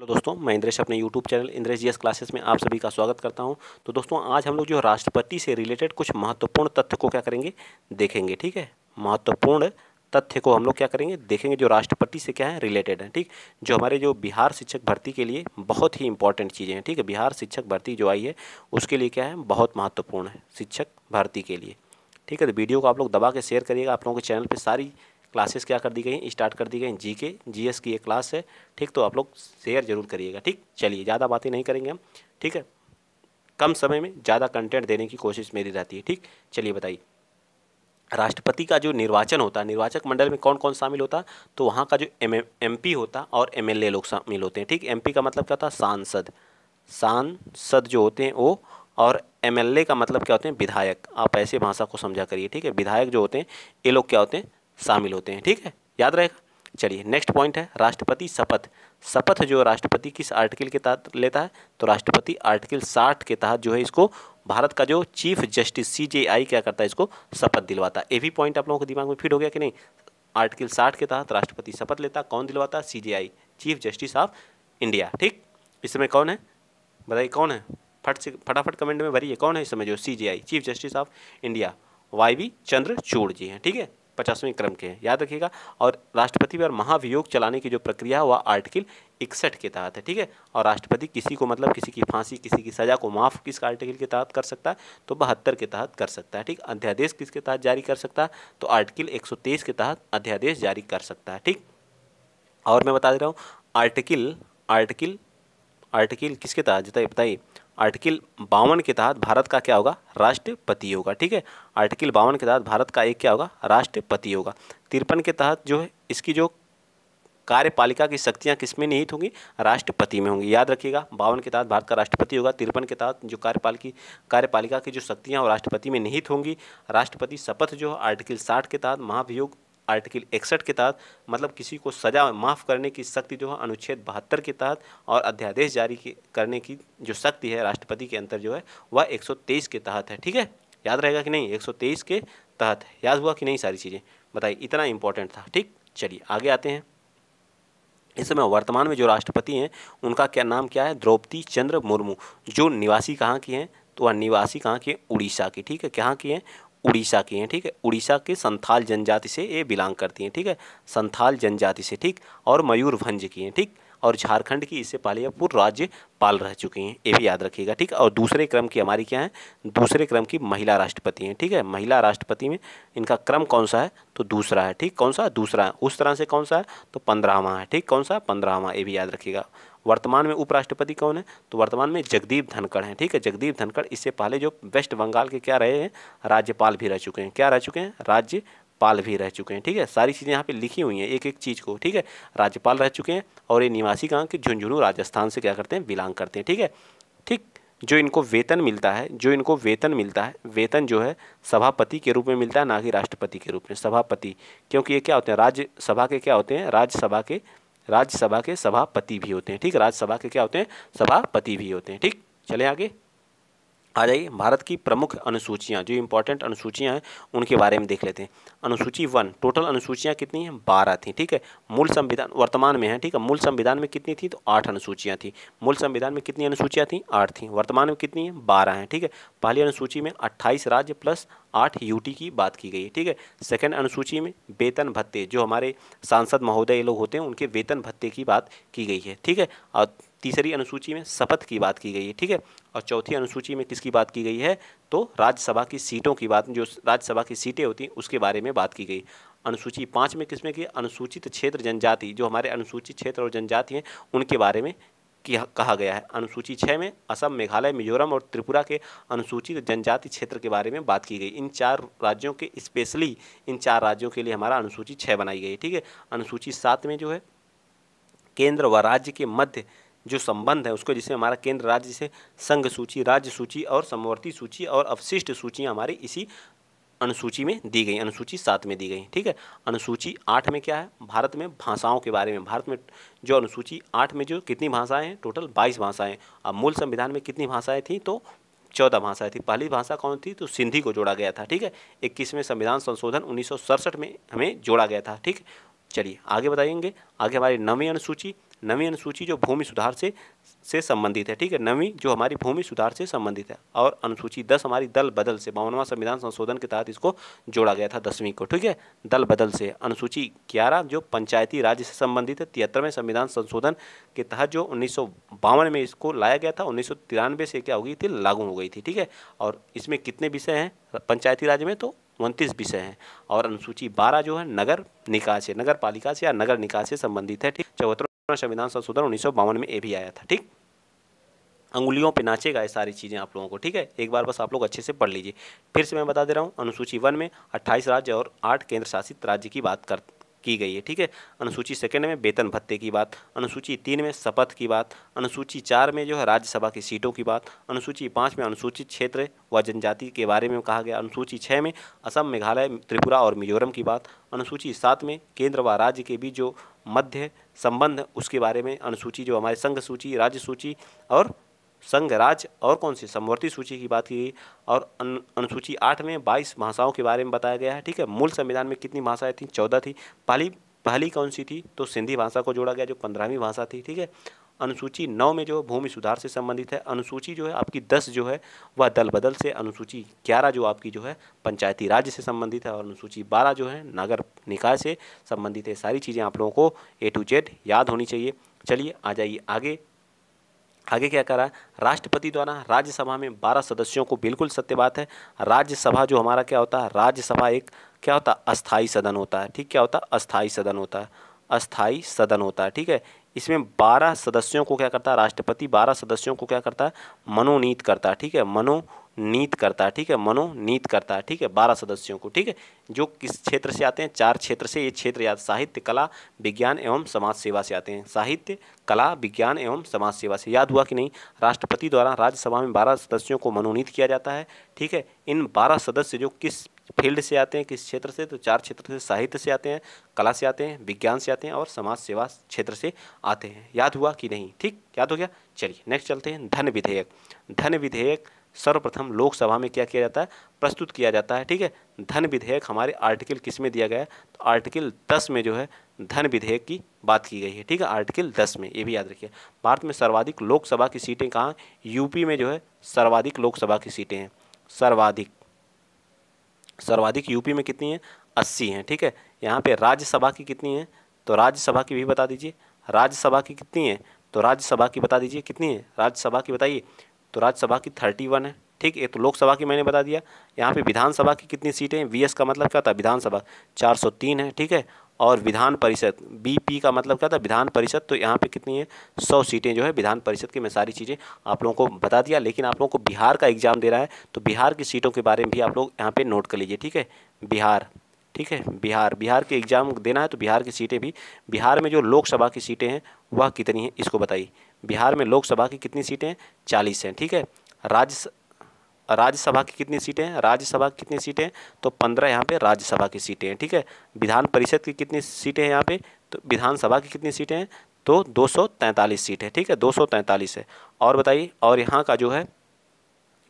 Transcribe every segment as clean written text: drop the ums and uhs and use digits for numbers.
Hello दोस्तों, मैं इंद्रेश अपने YouTube channel Indresh GS classes में आप सभी का स्वागत करता हूं। तो दोस्तों, आज हम लोग जो राष्ट्रपति से रिलेटेड कुछ महत्वपूर्ण तथ्य को क्या करेंगे, देखेंगे। ठीक है, महत्वपूर्ण तथ्य को हम लोग क्या करेंगे, देखेंगे, जो राष्ट्रपति से क्या है रिलेटेड है। ठीक, जो हमारे जो बिहार शिक्षक भर्ती के लिए बहुत ही इंपॉर्टेंट चीज़ें हैं। ठीक है, बिहार शिक्षक भर्ती जो आई है उसके लिए क्या है, बहुत महत्वपूर्ण है शिक्षक भर्ती के लिए। ठीक है, तो वीडियो को आप लोग दबा के शेयर करिएगा। आप लोगों के चैनल पे सारी क्लासेस क्या कर दी गई हैं, स्टार्ट कर दी गई हैं। जीके जीएस की एक क्लास है। ठीक, तो आप लोग शेयर जरूर करिएगा। ठीक, चलिए, ज़्यादा बातें नहीं करेंगे हम। ठीक है, कम समय में ज़्यादा कंटेंट देने की कोशिश मेरी रहती है। ठीक, चलिए बताइए, राष्ट्रपति का जो निर्वाचन होता है, निर्वाचक मंडल में कौन कौन शामिल होता, तो वहाँ का जो एमपी होता और एमएलए लोग शामिल होते हैं। ठीक, एमपी का मतलब क्या होता है, सांसद। सांसद जो होते हैं वो, और एमएलए का मतलब क्या होते हैं, विधायक। आप ऐसे भाषा को समझा करिए। ठीक है, विधायक जो होते हैं ये लोग क्या होते हैं, शामिल होते हैं। ठीक है, याद रहेगा। चलिए, नेक्स्ट पॉइंट है राष्ट्रपति शपथ। शपथ जो राष्ट्रपति किस आर्टिकल के तहत लेता है, तो राष्ट्रपति आर्टिकल 60 के तहत जो है इसको भारत का जो चीफ जस्टिस सीजेआई क्या करता है, इसको शपथ दिलवाता है। ये भी पॉइंट आप लोगों के दिमाग में फिट हो गया कि नहीं। आर्टिकल 60 के तहत राष्ट्रपति शपथ लेता, कौन दिलवाता है, CJI, chief justice of India. ठीक, इस समय कौन है, बताइए कौन है, फटाफट कमेंट में भरिए, कौन है इस समय जो CJI, chief justice of India, YV Chandrachud ji हैं। ठीक है, 50वें क्रम के हैं, याद रखिएगा। और राष्ट्रपति पर महाभियोग चलाने की जो प्रक्रिया है वह आर्टिकल 61 के तहत है। ठीक है, और राष्ट्रपति किसी को मतलब किसी की फांसी, किसी की सजा को माफ किस आर्टिकल के तहत कर सकता है, तो 72 के तहत कर सकता है। ठीक, अध्यादेश किसके तहत जारी कर सकता है, तो आर्टिकल 123 के तहत अध्यादेश जारी कर सकता है। ठीक, और मैं बता दे रहा हूँ, आर्टिकल आर्टिकल आर्टिकल किसके तहत बताइए, आर्टिकल 52 के तहत भारत का क्या होगा, राष्ट्रपति होगा। ठीक है, आर्टिकल 52 के तहत भारत का एक क्या होगा, राष्ट्रपति होगा। 53 के तहत जो है इसकी जो कार्यपालिका की शक्तियां किसमें निहित होंगी, राष्ट्रपति में होंगी। याद रखिएगा, 52 के तहत भारत का राष्ट्रपति होगा, 53 के तहत जो कार्यपालिका की जो शक्तियां और राष्ट्रपति में निहित होंगी। राष्ट्रपति शपथ जो आर्टिकल 60 के तहत, महाभियोग आर्टिकल 61 के तहत, मतलब किसी को सजा माफ़ करने की शक्ति जो है अनुच्छेद 72 के तहत, और अध्यादेश जारी करने की जो शक्ति है राष्ट्रपति के अंतर जो है वह 123 के तहत है। ठीक है, याद रहेगा कि नहीं, 123 के तहत है। याद हुआ कि नहीं सारी चीज़ें, बताइए, इतना इंपॉर्टेंट था। ठीक, चलिए आगे आते हैं। इस समय वर्तमान में जो राष्ट्रपति हैं उनका क्या नाम क्या है, द्रौपदी चंद्र मुर्मू। जो निवासी कहाँ की हैं, तो वह निवासी कहाँ की है, उड़ीसा की। ठीक है, कहाँ की हैं, उड़ीसा की हैं। ठीक है, उड़ीसा के संथाल जनजाति से ये बिलोंग करती हैं। ठीक है, संथाल जनजाति से। ठीक, और मयूरभंज की हैं। ठीक, और झारखंड की इससे पहले पूर्व राज्यपाल रह चुकी हैं, ये भी याद रखिएगा। ठीक, और दूसरे क्रम की हमारी क्या है, दूसरे क्रम की महिला राष्ट्रपति हैं। ठीक है, महिला राष्ट्रपति में इनका क्रम कौन सा है, तो दूसरा है। ठीक, कौन सा, दूसरा है। उस तरह से कौन सा है, तो 15वां है। ठीक, कौन सा, 15वां, ये भी याद रखिएगा। वर्तमान में उपराष्ट्रपति कौन है, तो वर्तमान में जगदीप धनखड़ हैं। ठीक है, जगदीप धनखड़ इससे पहले जो वेस्ट बंगाल के क्या रहे हैं, राज्यपाल भी रह चुके हैं। क्या रह चुके हैं, राज्यपाल भी रह चुके हैं। ठीक है, सारी चीज़ें यहाँ पे लिखी हुई हैं एक एक चीज़ को। ठीक है, राज्यपाल रह चुके हैं, और ये निवासी कहाँ के, झुंझुनू राजस्थान से क्या करते हैं, बिलोंग करते हैं। ठीक है, ठीक, जो इनको वेतन मिलता है, वेतन जो है सभापति के रूप में मिलता है, ना कि राष्ट्रपति के रूप में। सभापति, क्योंकि ये क्या होते हैं, राज्यसभा के क्या होते हैं, राज्यसभा के सभापति भी होते हैं। ठीक, राज्यसभा के क्या होते हैं, सभापति भी होते हैं। ठीक, चले आगे आ जाइए। भारत की प्रमुख अनुसूचियाँ, जो इंपॉर्टेंट अनुसूचियाँ हैं उनके बारे में देख लेते हैं। अनुसूची 1, टोटल अनुसूचियाँ कितनी हैं, 12 थी। ठीक है, मूल संविधान वर्तमान में है। ठीक है, मूल संविधान में कितनी थी, तो 8 अनुसूचियाँ थी। मूल संविधान में कितनी अनुसूचियाँ थी, 8 थी। वर्तमान में कितनी है, 12 हैं। ठीक है, पहली अनुसूची में 28 राज्य प्लस 8 यूटी की बात की गई है। ठीक है, सेकंड अनुसूची में वेतन भत्ते, जो हमारे सांसद महोदय लोग होते हैं उनके वेतन भत्ते की बात की गई है। ठीक है, और तीसरी अनुसूची में शपथ की बात की गई है। ठीक है, और चौथी अनुसूची में किसकी बात की गई है, तो राज्यसभा की सीटों की बात, जो राज्यसभा की सीटें होती हैं उसके बारे में बात की गई। अनुसूची 5 में किसमें की, अनुसूचित क्षेत्र जनजाति, जो हमारे अनुसूचित क्षेत्र और जनजाति हैं उनके बारे में कहा गया है। अनुसूची 6 में असम, मेघालय, मिजोरम और त्रिपुरा के अनुसूचित जनजाति क्षेत्र के बारे में बात की गई। इन 4 राज्यों के, स्पेशली इन 4 राज्यों के लिए हमारा अनुसूची 6 बनाई गई। ठीक है, अनुसूची 7 में जो है केंद्र व राज्य के मध्य जो संबंध है उसको, जिसे हमारा केंद्र राज्य से संघ सूची, राज्य सूची और समवर्ती सूची और अवशिष्ट सूचियाँ हमारी इसी अनुसूची में दी गई, अनुसूची 7 में दी गई। ठीक है, अनुसूची 8 में क्या है, भारत में भाषाओं के बारे में। भारत में जो अनुसूची 8 में जो कितनी भाषाएं हैं, टोटल 22 भाषाएं। अब मूल संविधान में कितनी भाषाएं थी, तो 14 भाषाएं थी। पहली भाषा कौन थी, तो सिंधी को जोड़ा गया था। ठीक है, 21वें संविधान संशोधन 1967 में हमें जोड़ा गया था। ठीक, चलिए आगे बताएंगे। आगे हमारी 9वीं अनुसूची, नवीं अनुसूची जो भूमि सुधार से संबंधित है, ठीक है, नवीं जो हमारी भूमि सुधार से संबंधित है। और अनुसूची 10 हमारी दल बदल से 52वां संविधान संशोधन के तहत इसको जोड़ा गया था 10वीं को, ठीक है, दल बदल से। अनुसूची 11 जो पंचायती राज से संबंधित है, 73वें संविधान संशोधन के तहत जो 1952 में इसको लाया गया था, 1993 से क्या हो गई थी, लागू हो गई थी, ठीक है। और इसमें कितने विषय हैं पंचायती राज में, तो 29 विषय हैं। और अनुसूची 12 जो है नगर निकाय से, नगर पालिका से या नगर निकाय से संबंधित है, ठीक। 74वां संविधान संशोधन 1952 में ये भी आया था, ठीक। अंगुलियों पे नाचेगा ये सारी चीज़ें आप लोगों को, ठीक है, एक बार बस आप लोग अच्छे से पढ़ लीजिए। फिर से मैं बता दे रहा हूँ, अनुसूची 1 में 28 राज्य और 8 केंद्र शासित राज्य की बात की गई है, ठीक है। अनुसूची 2 में वेतन भत्ते की बात, अनुसूची 3 में शपथ की बात, अनुसूची 4 में जो है राज्यसभा की सीटों की बात, अनुसूची 5 में अनुसूचित क्षेत्र व जनजाति के बारे में कहा गया, अनुसूची 6 में असम, मेघालय, त्रिपुरा और मिजोरम की बात, अनुसूची 7 में केंद्र व राज्य के बीच जो मध्य संबंध उसके बारे में, अनुसूची जो हमारे संघ सूची, राज्य सूची और संघ राज्य और कौन सी समवर्ती सूची की बात की गई। और अनुसूची 8 में 22 भाषाओं के बारे में बताया गया है, ठीक है। मूल संविधान में कितनी भाषाएं थी, 14 थी। पहली कौन सी थी, तो सिंधी भाषा को जोड़ा गया जो 15वीं भाषा थी, ठीक है। अनुसूची 9 में जो भूमि सुधार से संबंधित है। अनुसूची जो है आपकी 10 जो है वह दल बदल से, अनुसूची 11 जो आपकी जो है पंचायती राज्य से संबंधित है और अनुसूची 12 जो है नगर निकाय से संबंधित है। सारी चीज़ें आप लोगों को A to Z याद होनी चाहिए। चलिए आ जाइए आगे। आगे क्या करा, राष्ट्रपति द्वारा राज्यसभा में 12 सदस्यों को, बिल्कुल सत्य बात है। राज्यसभा जो हमारा क्या होता है, राज्यसभा एक क्या होता है, अस्थाई सदन होता है, ठीक, क्या होता है, अस्थाई सदन होता है, अस्थाई सदन होता है, ठीक है। इसमें 12 सदस्यों को क्या करता है, राष्ट्रपति 12 सदस्यों को क्या करता है, मनोनीत करता है, ठीक है, मनोनीत करता है, ठीक है, मनोनीत करता है, ठीक है, 12 सदस्यों को, ठीक है, जो किस क्षेत्र से आते हैं, 4 क्षेत्र से। ये क्षेत्र याद, साहित्य, कला, विज्ञान एवं समाज सेवा से आते हैं, साहित्य, कला, विज्ञान एवं समाज सेवा से। याद हुआ कि नहीं, राष्ट्रपति द्वारा राज्यसभा में 12 सदस्यों को मनोनीत किया जाता है, ठीक है। इन 12 सदस्य जो किस फील्ड से आते हैं, किस क्षेत्र से, तो 4 क्षेत्र से, साहित्य से आते हैं, कला से आते हैं, विज्ञान से आते हैं और समाज सेवा क्षेत्र से आते हैं। याद हुआ कि नहीं, ठीक, याद हो गया। चलिए नेक्स्ट चलते हैं, धन विधेयक। धन विधेयक सर्वप्रथम लोकसभा में क्या किया जाता है, प्रस्तुत किया जाता है, ठीक है। धन विधेयक हमारे आर्टिकल किस में दिया गया है, तो आर्टिकल 10 में जो है धन विधेयक की बात की गई है, ठीक है, आर्टिकल 10 में, ये भी याद रखिए। भारत में सर्वाधिक लोकसभा की सीटें कहाँ, यूपी में जो है सर्वाधिक लोकसभा की सीटें हैं, सर्वाधिक यूपी में कितनी है, 80 हैं, ठीक है। यहाँ पे राज्यसभा की कितनी है, तो राज्यसभा की भी बता दीजिए, राज्यसभा की कितनी है, तो राज्यसभा की बता दीजिए कितनी है, राज्यसभा की बताइए, तो राज्यसभा की 31 है, ठीक है। तो लोकसभा की मैंने बता दिया। यहाँ पे विधानसभा की कितनी सीटें हैं, VS का मतलब क्या होता है, विधानसभा, 403 है, ठीक है। और विधान परिषद, BP का मतलब क्या था, विधान परिषद, तो यहाँ पे कितनी है, 100 सीटें जो है विधान परिषद की। मैं सारी चीज़ें आप लोगों को बता दिया, लेकिन आप लोगों को बिहार का एग्जाम दे रहा है तो बिहार की सीटों के बारे में भी आप लोग यहाँ पे नोट कर लीजिए, ठीक है। बिहार, ठीक है, बिहार के एग्जाम देना है तो बिहार की सीटें भी, बिहार में जो लोकसभा की सीटें हैं वह कितनी हैं, इसको बताइए। बिहार में लोकसभा की कितनी सीटें हैं, 40 हैं, ठीक है। राज्यसभा की कितनी सीटें हैं, राज्यसभा की कितनी सीटें हैं, तो 15 यहाँ पे राज्यसभा की सीटें हैं, ठीक है। विधान परिषद की कितनी सीटें हैं यहाँ पे, तो विधानसभा की कितनी सीटें हैं, तो 243 सीट है, ठीक है, 243 है। और बताइए, और यहाँ का जो है,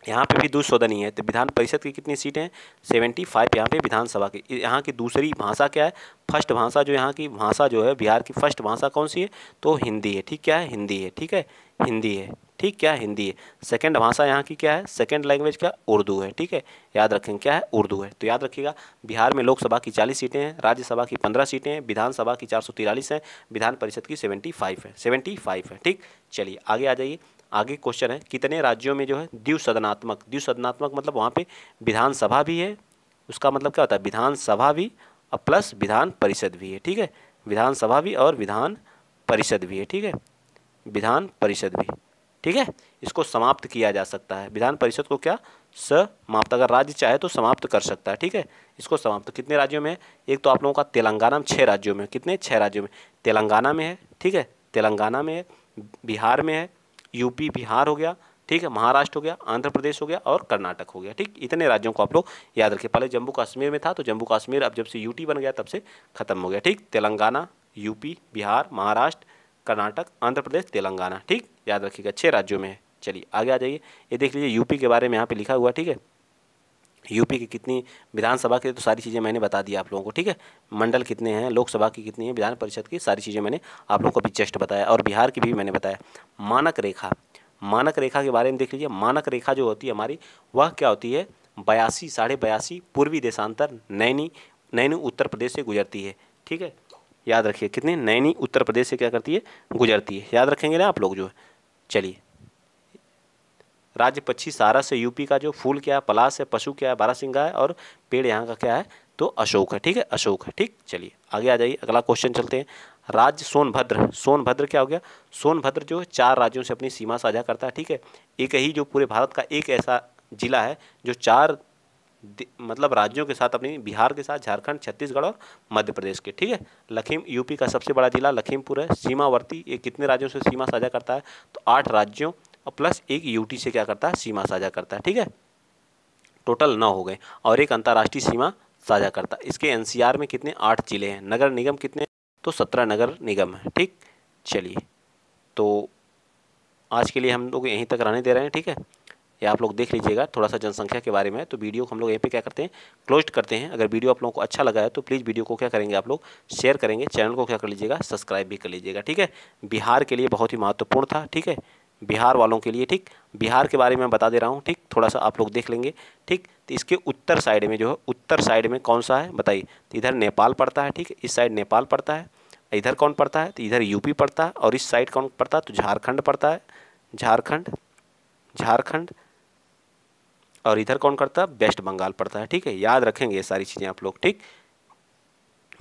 यहाँ पे भी 200 ही है, तो विधान परिषद की कितनी सीटें हैं, 75 यहाँ पे विधानसभा की। यहाँ की दूसरी भाषा क्या है, फर्स्ट भाषा जो यहाँ की भाषा जो है, बिहार की फर्स्ट भाषा कौन सी है, तो हिंदी है, ठीक, क्या है, हिंदी है, ठीक है, हिंदी है, ठीक, क्या है, हिंदी है। सेकंड भाषा यहाँ की क्या है, सेकंड लैंग्वेज क्या, उर्दू है, ठीक है, याद रखेंगे क्या है, उर्दू है। तो याद रखिएगा, बिहार में लोकसभा की 40 सीटें हैं, राज्यसभा की 15 सीटें हैं, विधानसभा की 443 हैं, विधान परिषद की 75 है, ठीक। चलिए आगे आ जाइए। आगे क्वेश्चन है, कितने राज्यों में जो है द्विसदनात्मक मतलब वहाँ पे विधानसभा भी है, उसका मतलब क्या होता है, विधानसभा भी और प्लस विधान परिषद भी है, ठीक है, विधानसभा भी और विधान परिषद भी है, ठीक है, विधान परिषद भी, ठीक है। इसको समाप्त किया जा सकता है, विधान परिषद को क्या, समाप्त, अगर राज्य चाहे तो समाप्त कर सकता है, ठीक है। इसको समाप्त कितने राज्यों में है, एक तो आप लोगों का तेलंगाना में 6 राज्यों में, कितने, 6 राज्यों में, तेलंगाना में है, ठीक है, तेलंगाना में है, बिहार में है, यूपी बिहार हो गया, ठीक है, महाराष्ट्र हो गया, आंध्र प्रदेश हो गया और कर्नाटक हो गया, ठीक। इतने राज्यों को आप लोग याद रखिए। पहले जम्मू कश्मीर में था तो जम्मू कश्मीर अब जब से यूटी बन गया तब से खत्म हो गया, ठीक। तेलंगाना, यूपी, बिहार, महाराष्ट्र, कर्नाटक, आंध्र प्रदेश, तेलंगाना, ठीक, याद रखिएगा, 6 राज्यों में है। चलिए आगे आ जाइए, ये देख लीजिए यूपी के बारे में यहाँ पे लिखा हुआ, ठीक है, यूपी की कितनी विधानसभा के, तो सारी चीज़ें मैंने बता दी आप लोगों को, ठीक है। मंडल कितने हैं, लोकसभा की कितनी है, विधान परिषद की सारी चीज़ें मैंने आप लोगों को अभी जस्ट बताया, और बिहार की भी मैंने बताया। मानक रेखा, मानक रेखा के बारे में देख लीजिए। मानक रेखा जो होती है हमारी, वह क्या होती है, 82, 82.5 पूर्वी देशांतर नैनी, नैनी उत्तर प्रदेश से गुजरती है, ठीक है। याद रखिए कितनी, नैनी उत्तर प्रदेश से क्या करती है, गुजरती है, याद रखेंगे ना आप लोग जो है। चलिए, राज्य पक्षी सारस है यूपी का, जो फूल क्या है, पलाश है, पशु क्या है, बारहसिंगा है, और पेड़ यहाँ का क्या है, तो अशोक है, ठीक है, अशोक है, ठीक। चलिए आगे आ जाइए, अगला क्वेश्चन चलते हैं। राज्य सोनभद्र, सोनभद्र क्या हो गया, सोनभद्र जो है 4 राज्यों से अपनी सीमा साझा करता है, ठीक है। एक ही जो पूरे भारत का एक ऐसा जिला है जो 4 मतलब राज्यों के साथ, अपनी बिहार के साथ, झारखंड, छत्तीसगढ़ और मध्य प्रदेश के, ठीक है। यूपी का सबसे बड़ा जिला लखीमपुर है, सीमावर्ती। ये कितने राज्यों से सीमा साझा करता है, तो 8 राज्यों और प्लस एक यूटी से क्या करता है, सीमा साझा करता है, ठीक है। टोटल 9 हो गए, और एक अंतर्राष्ट्रीय सीमा साझा करता है। इसके एनसीआर में कितने, 8 जिले हैं। नगर निगम कितने, तो 17 नगर निगम है, ठीक। चलिए, तो आज के लिए हम लोग यहीं तक रहने दे रहे हैं, ठीक है। ये आप लोग देख लीजिएगा थोड़ा सा जनसंख्या के बारे में, तो वीडियो को हम लोग यहीं पे क्या करते हैं, क्लोज करते हैं। अगर वीडियो आप लोगों को अच्छा लगा है तो प्लीज़ वीडियो को क्या करेंगे, आप लोग शेयर करेंगे, चैनल को क्या कर लीजिएगा, सब्सक्राइब भी कर लीजिएगा, ठीक है। बिहार के लिए बहुत ही महत्वपूर्ण था, ठीक है, बिहार वालों के लिए, ठीक। बिहार के बारे में मैं बता दे रहा हूँ, ठीक, थोड़ा सा आप लोग देख लेंगे, ठीक। तो इसके उत्तर साइड में जो है, उत्तर साइड में कौन सा है बताइए, तो इधर नेपाल पड़ता है, ठीक है, इस साइड नेपाल पड़ता है। इधर कौन पड़ता है, तो इधर यूपी पड़ता है, और इस साइड कौन पड़ता है, तो झारखंड पड़ता है, झारखंड, झारखंड। और इधर कौन करता है, वेस्ट बंगाल पड़ता है, ठीक है। याद रखेंगे ये सारी चीज़ें आप लोग, ठीक,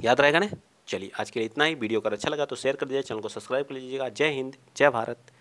याद रहेगा ना। चलिए आज के लिए इतना ही। वीडियो अगर अच्छा लगा तो शेयर कर दीजिए, चैनल को सब्सक्राइब कर लीजिएगा। जय हिंद, जय भारत।